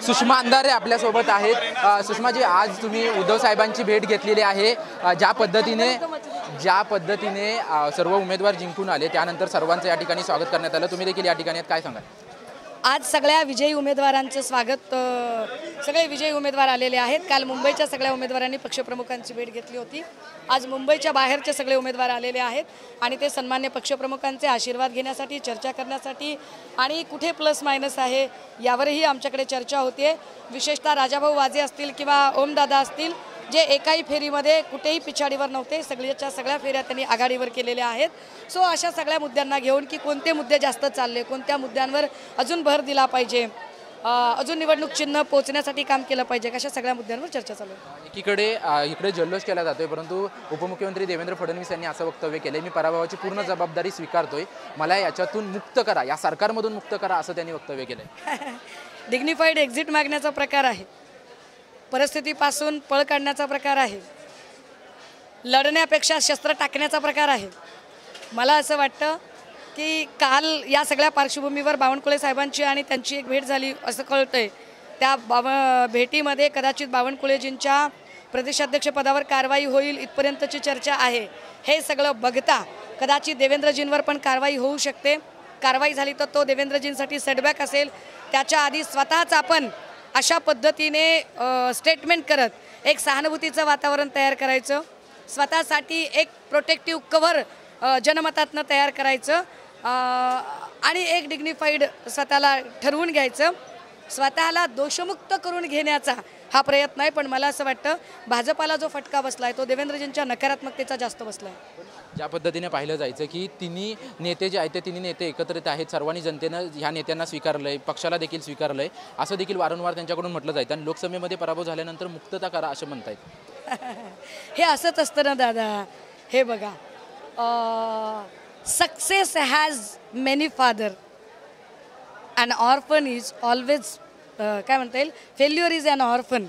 सुषमा अंधारे आपल्यासोबत आहेत। सुषमाजी, आज तुम्ही उद्धव साहेबांची भेट घेतलेली आहे। ज्या पद्धतीने सर्व उमेदवार जिंकून आले त्यानंतर सर्वांचं या ठिकाणी स्वागत करण्यात आलं, तुम्ही देखील या ठिकाणी काय सांगाल? आज सगळ्या विजयी उमेदवारांचं स्वागत, सगळे विजयी उमेदवार आलेले आहेत। काल मुंबईच्या सगळ्या उमेदवारांनी पक्षप्रमुखांची भेट घेतली होती। आज मुंबईच्या बाहेरचे सगळे उमेदवार आलेले आहेत आणि ते सन्मान्य पक्षप्रमुखांचे आशीर्वाद घेण्यासाठी, चर्चा करण्यासाठी आणि कुठे प्लस मायनस आहे यावरही आमच्याकडे चर्चा होते। विशेषतः राजाभाऊ वाजे असतील किंवा ओमदादा असतील, जे एकाही फेरीमध्ये कुठेही पिछाडीवर नव्हते, सगळ्या फेऱ्या त्यांनी आघाडीवर केलेल्या आहेत। सो अशा सगळ्या मुद्द्यांना घेऊन की कोणते मुद्दे जास्त चालले, कोणत्या मुद्द्यांवर अजून भर दिला पाहिजे, अजून निवडणूक चिन्ह पोहोचण्यासाठी काम केलं पाहिजे, अशा सगळ्या मुद्द्यांवर चर्चा चालू आहे। इकडे जल्लोष केला जातोय, परंतु उपमुख्यमंत्री देवेंद्र फडणवीस यांनी असं वक्तव्य केलंय, मी पराभवाची पूर्ण जबाबदारी स्वीकारतोय, मला याच्यातून मुक्त करा, या सरकारमधून मुक्त करा, असं त्यांनी वक्तव्य केलंय। डिग्निफाईड एक्झिट मागण्याचा प्रकार आहे, परिस्थितीपासून पळ काढण्याचा प्रकार आहे, लढण्यापेक्षा शस्त्र टाकण्याचा प्रकार आहे। मला असं वाटतं की काल या सगळ्या पार्श्वभूमीवर बावनकुळे साहेबांची आणि त्यांची एक भेट झाली असं कळतंय। त्या भेटीमध्ये कदाचित बावनकुळेजींच्या प्रदेशाध्यक्षपदावर कारवाई होईल इथपर्यंतची चर्चा आहे। हे सगळं बघता कदाचित देवेंद्रजींवर पण कारवाई होऊ शकते। कारवाई झाली तर तो देवेंद्रजींसाठी सेटबॅक असेल। त्याच्या आधी स्वतःच आपण अशा पद्धतीने स्टेटमेंट करत एक सहानुभूतीचं वातावरण तयार करायचं, स्वतःसाठी एक प्रोटेक्टिव्ह कव्हर जनमतातनं तयार करायचं आणि एक डिग्निफाईड स्वतःला ठरवून घ्यायचं, स्वतःला दोषमुक्त करून घेण्याचा हा प्रयत्न आहे। पण मला असं वाटतं भाजपाला जो फटका बसला आहे तो देवेंद्रजींच्या नकारात्मकतेचा जास्त बसला आहे। ज्या पद्धतीने पाहिलं जायचं की तिन्ही नेते जे आहेत ते तिन्ही नेते एकत्रित आहेत, सर्वांनी जनतेनं ह्या नेत्यांना स्वीकारलंय, पक्षाला देखील स्वीकारलंय, असं देखील वारंवार त्यांच्याकडून म्हटलं जायचं आणि लोकसभेमध्ये पराभव झाल्यानंतर मुक्तता करा असं म्हणतायत। हे असंच असतं ना दादा, हे बघा, success has many father and orphan is always, काय म्हणता येईल, फेल्युअर इज अन ऑर्फन,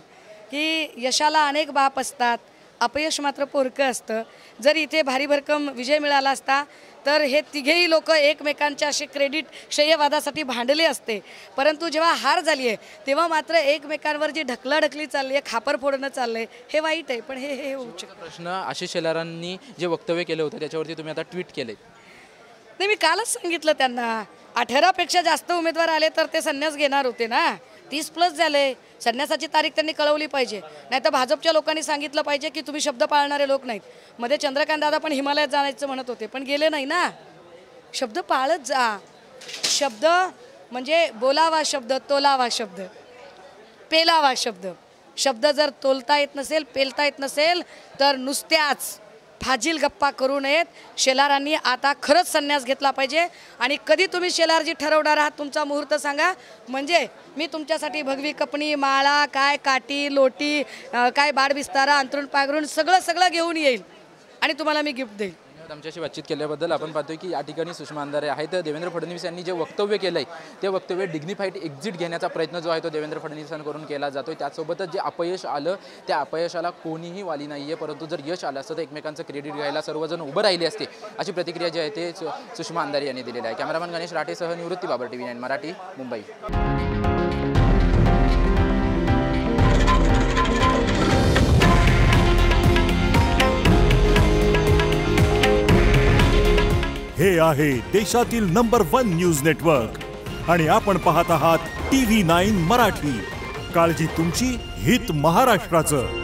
की यशाला अनेक बाप असतात, अपयश मात्र पोरकं असतं। जर इथे भारी भरकम विजय मिळाला असता तर हे तिघेही लोक एकमेकांच्या असे क्रेडिट श्रेयवादासाठी भांडले असते, परंतु जेव्हा हार झाली आहे तेव्हा मात्र एकमेकांवर जी ढकलाढकली चालली आहे, खापर फोडणं चाललं आहे, हे वाईट आहे। पण हे होऊ शकतं। प्रश्न आशिष शेलारांनी जे वक्तव्य केलं होतं त्याच्यावरती तुम्ही आता ट्विट केले। नाही, मी कालच सांगितलं त्यांना 18पेक्षा जास्त उमेदवार आले तर ते संन्यास घेणार होते ना, 30+ झाले, संन्यासाची तारीख त्यांनी कळवली पाहिजे। नाही तर भाजपच्या लोकांनी सांगितलं पाहिजे की तुम्ही शब्द पाळणारे लोक नाहीत। मध्ये चंद्रकांत दादा पण हिमालयात जाण्याचं म्हणत होते पण गेले नाही ना। शब्द पाळत जा, शब्द म्हणजे बोलावा शब्द, तोलावा शब्द, पेलावा शब्द। शब्द जर तोलता येत नसेल, पेलता येत नसेल तर नुसत्याच फाजील गप्पा करू नयेत। शेलारांनी आता खरंच संन्यास घेतला पाहिजे आणि कधी तुम्ही शेलारजी ठरवणार आहात तुमचा मुहूर्त सांगा, म्हणजे मी तुमच्यासाठी भगवी कपणी, माळा, काय काठी, लोटी, काय बाडबिस्तारा, अंतरुण पांघरुण सगळं घेऊन येईल आणि तुम्हाला मी गिफ्ट देईल। आमच्याशी बातचीत केल्याबद्दल आपण पाहतोय की या ठिकाणी सुषमा अंधारे आहेत। देवेंद्र फडणवीस यांनी जे वक्तव्य केलंय ते वक्तव्य डिग्निफाईड एक्झिट घेण्याचा प्रयत्न जो आहे तो देवेंद्र फडणवीसांकडून केला जातोय। त्यासोबतच जे अपयश आलं त्या अपयशाला कोणीही वाली नाहीये, परंतु जर यश आलं असतं तर एकमेकांचं क्रेडिट घ्यायला सर्वजण उभं राहिले असते, अशी प्रतिक्रिया जी आहे ते सुषमा अंधारे यांनी दिलेली आहे। कॅमेरामॅन गणेश राठेसह निवृत्ती बाबर, TV9 मराठी, मुंबई। हे आहे देशातील नंबर 1 न्यूज नेटवर्क आणि आपण पाहत आहात TV9 मराठी। काळजी तुमची, हित महाराष्ट्राचं।